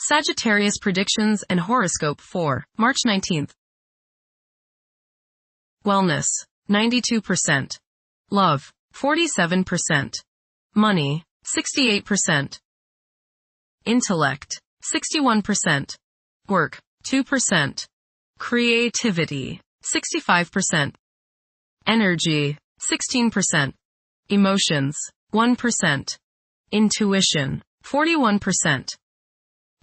Sagittarius predictions and horoscope for March 19th. Wellness, 92%. Love, 47%. Money, 68%. Intellect, 61%. Work, 2%. Creativity, 65%. Energy, 16%. Emotions, 1%. Intuition, 41%.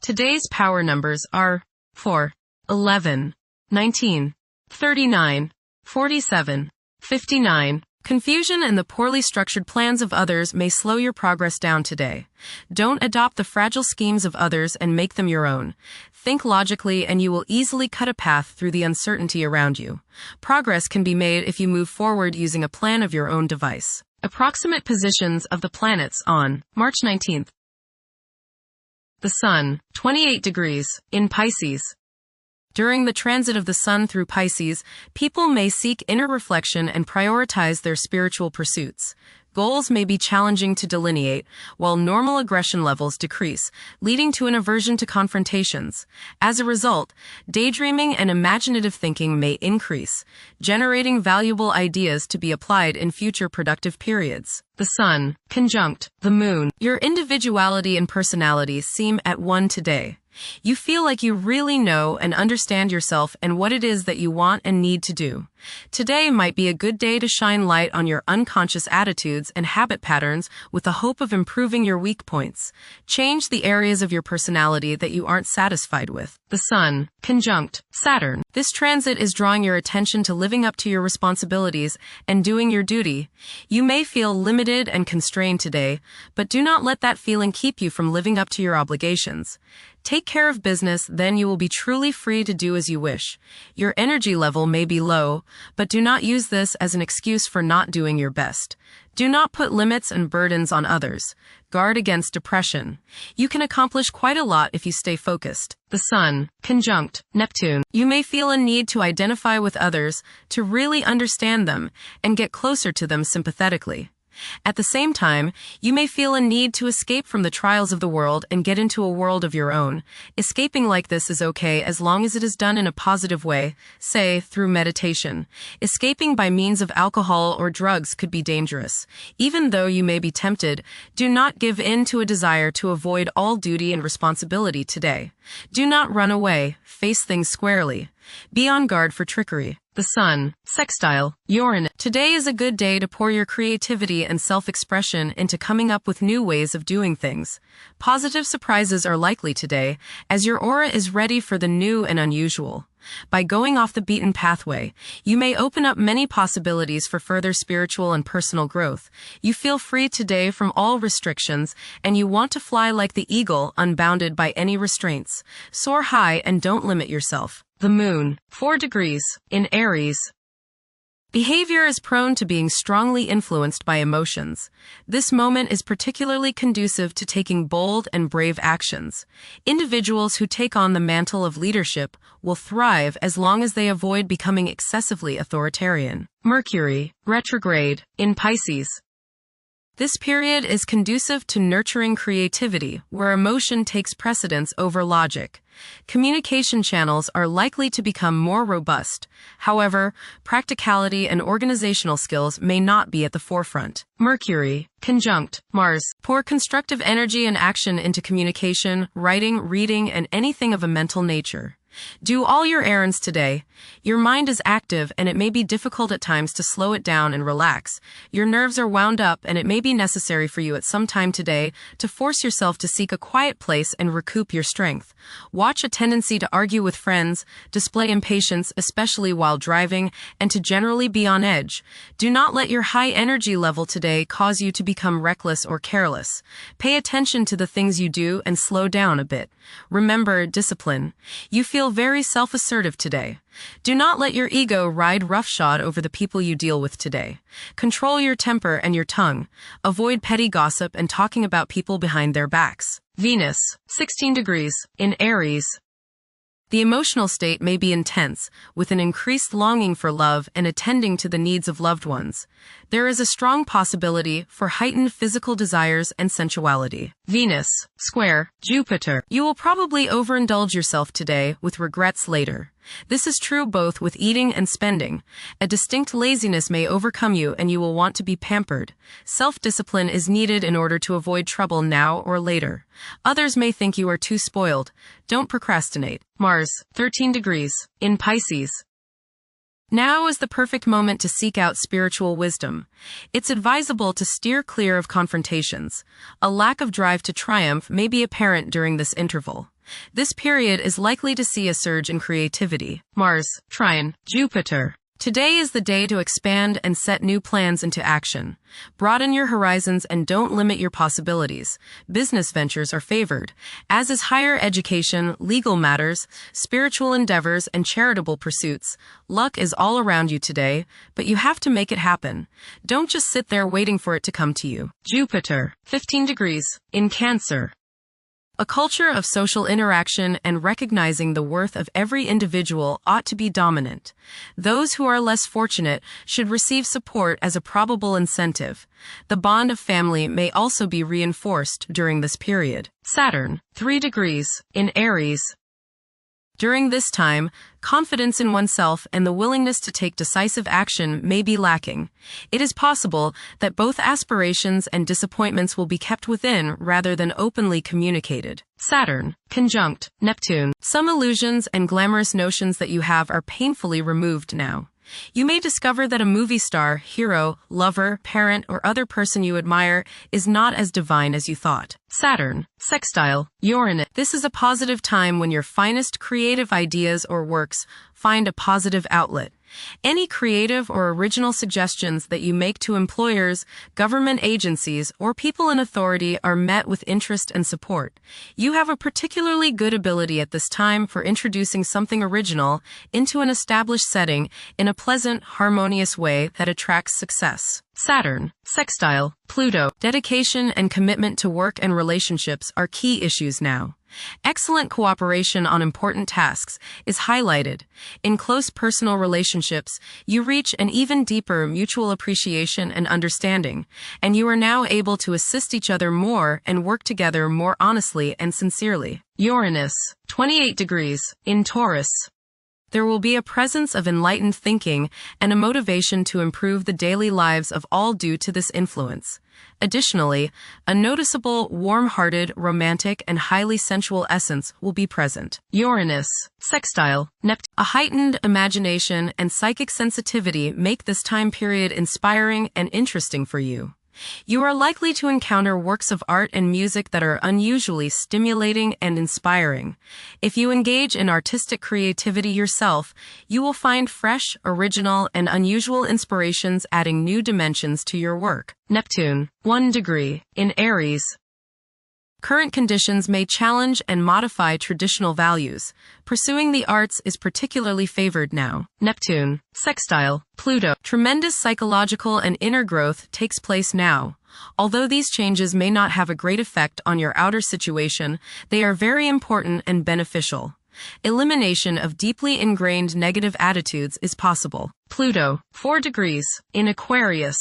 Today's power numbers are 4, 11, 19, 39, 47, 59. Confusion and the poorly structured plans of others may slow your progress down today. Don't adopt the fragile schemes of others and make them your own. Think logically and you will easily cut a path through the uncertainty around you. Progress can be made if you move forward using a plan of your own device. Approximate positions of the planets on March 19th. The Sun, 28 degrees, in Pisces. During the transit of the Sun through Pisces, people may seek inner reflection and prioritize their spiritual pursuits. Goals may be challenging to delineate, while normal aggression levels decrease, leading to an aversion to confrontations. As a result, daydreaming and imaginative thinking may increase, generating valuable ideas to be applied in future productive periods. The Sun, conjunct the Moon. Your individuality and personality seem at one today. You feel like you really know and understand yourself and what it is that you want and need to do. Today might be a good day to shine light on your unconscious attitudes and habit patterns with the hope of improving your weak points. Change the areas of your personality that you aren't satisfied with. The Sun, conjunct Saturn. This transit is drawing your attention to living up to your responsibilities and doing your duty. You may feel limited and constrained today, but do not let that feeling keep you from living up to your obligations. Take care of business, then you will be truly free to do as you wish. Your energy level may be low, but do not use this as an excuse for not doing your best. Do not put limits and burdens on others. Guard against depression. You can accomplish quite a lot if you stay focused. The Sun, conjunct Neptune. You may feel a need to identify with others, to really understand them, and get closer to them sympathetically. At the same time, you may feel a need to escape from the trials of the world and get into a world of your own. Escaping like this is okay as long as it is done in a positive way, say, through meditation. Escaping by means of alcohol or drugs could be dangerous. Even though you may be tempted, do not give in to a desire to avoid all duty and responsibility today. Do not run away, face things squarely. Be on guard for trickery. The Sun, sextile Uranus. Today is a good day to pour your creativity and self-expression into coming up with new ways of doing things. Positive surprises are likely today, as your aura is ready for the new and unusual. By going off the beaten pathway, you may open up many possibilities for further spiritual and personal growth. You feel free today from all restrictions, and you want to fly like the eagle, unbounded by any restraints. Soar high and don't limit yourself. The Moon, 4 degrees, in Aries. Behavior is prone to being strongly influenced by emotions. This moment is particularly conducive to taking bold and brave actions. Individuals who take on the mantle of leadership will thrive as long as they avoid becoming excessively authoritarian. Mercury, retrograde, in Pisces. This period is conducive to nurturing creativity, where emotion takes precedence over logic. Communication channels are likely to become more robust. However, practicality and organizational skills may not be at the forefront. Mercury, conjunct Mars. Pour constructive energy and action into communication, writing, reading, and anything of a mental nature. Do all your errands today. Your mind is active and it may be difficult at times to slow it down and relax. Your nerves are wound up and it may be necessary for you at some time today to force yourself to seek a quiet place and recoup your strength. Watch a tendency to argue with friends, display impatience, especially while driving, and to generally be on edge. Do not let your high energy level today cause you to become reckless or careless. Pay attention to the things you do and slow down a bit. Remember discipline. You feel very self-assertive today. Do not let your ego ride roughshod over the people you deal with today. Control your temper and your tongue. Avoid petty gossip and talking about people behind their backs. Venus, 16 degrees, in Aries. The emotional state may be intense, with an increased longing for love and attending to the needs of loved ones. There is a strong possibility for heightened physical desires and sensuality. Venus, square, Jupiter. You will probably overindulge yourself today with regrets later. This is true both with eating and spending. A distinct laziness may overcome you and you will want to be pampered. Self-discipline is needed in order to avoid trouble now or later. Others may think you are too spoiled. Don't procrastinate. Mars, 13 degrees, in Pisces. Now is the perfect moment to seek out spiritual wisdom. It's advisable to steer clear of confrontations. A lack of drive to triumph may be apparent during this interval. This period is likely to see a surge in creativity. Mars, trine, Jupiter. Today is the day to expand and set new plans into action. Broaden your horizons and don't limit your possibilities. Business ventures are favored, as is higher education, legal matters, spiritual endeavors, and charitable pursuits. Luck is all around you today, but you have to make it happen. Don't just sit there waiting for it to come to you. Jupiter, 15 degrees, in Cancer. A culture of social interaction and recognizing the worth of every individual ought to be dominant. Those who are less fortunate should receive support as a probable incentive. The bond of family may also be reinforced during this period. Saturn, 3 degrees, in Aries. During this time, confidence in oneself and the willingness to take decisive action may be lacking. It is possible that both aspirations and disappointments will be kept within rather than openly communicated. Saturn, conjunct Neptune. Some illusions and glamorous notions that you have are painfully removed now. You may discover that a movie star, hero, lover, parent, or other person you admire is not as divine as you thought. Saturn, sextile, Uranus. This is a positive time when your finest creative ideas or works find a positive outlet. Any creative or original suggestions that you make to employers, government agencies, or people in authority are met with interest and support. You have a particularly good ability at this time for introducing something original into an established setting in a pleasant, harmonious way that attracts success. Saturn, sextile, Pluto. Dedication and commitment to work and relationships are key issues now. Excellent cooperation on important tasks is highlighted. In close personal relationships, you reach an even deeper mutual appreciation and understanding, and you are now able to assist each other more and work together more honestly and sincerely. Uranus, 28 degrees, in Taurus. There will be a presence of enlightened thinking and a motivation to improve the daily lives of all due to this influence. Additionally, a noticeable, warm-hearted, romantic, and highly sensual essence will be present. Uranus, sextile, Neptune. A heightened imagination and psychic sensitivity make this time period inspiring and interesting for you. You are likely to encounter works of art and music that are unusually stimulating and inspiring. If you engage in artistic creativity yourself, you will find fresh, original, and unusual inspirations adding new dimensions to your work. Neptune, 1 degree, in Aries. Current conditions may challenge and modify traditional values. Pursuing the arts is particularly favored now. Neptune, sextile, Pluto. Tremendous psychological and inner growth takes place now. Although these changes may not have a great effect on your outer situation, they are very important and beneficial. Elimination of deeply ingrained negative attitudes is possible. Pluto, 4 degrees, in Aquarius.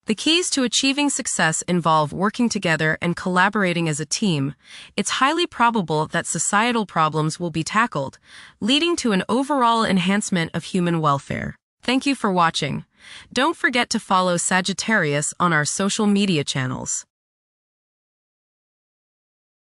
The keys to achieving success involve working together and collaborating as a team. It's highly probable that societal problems will be tackled, leading to an overall enhancement of human welfare. Thank you for watching. Don't forget to follow Sagittarius on our social media channels.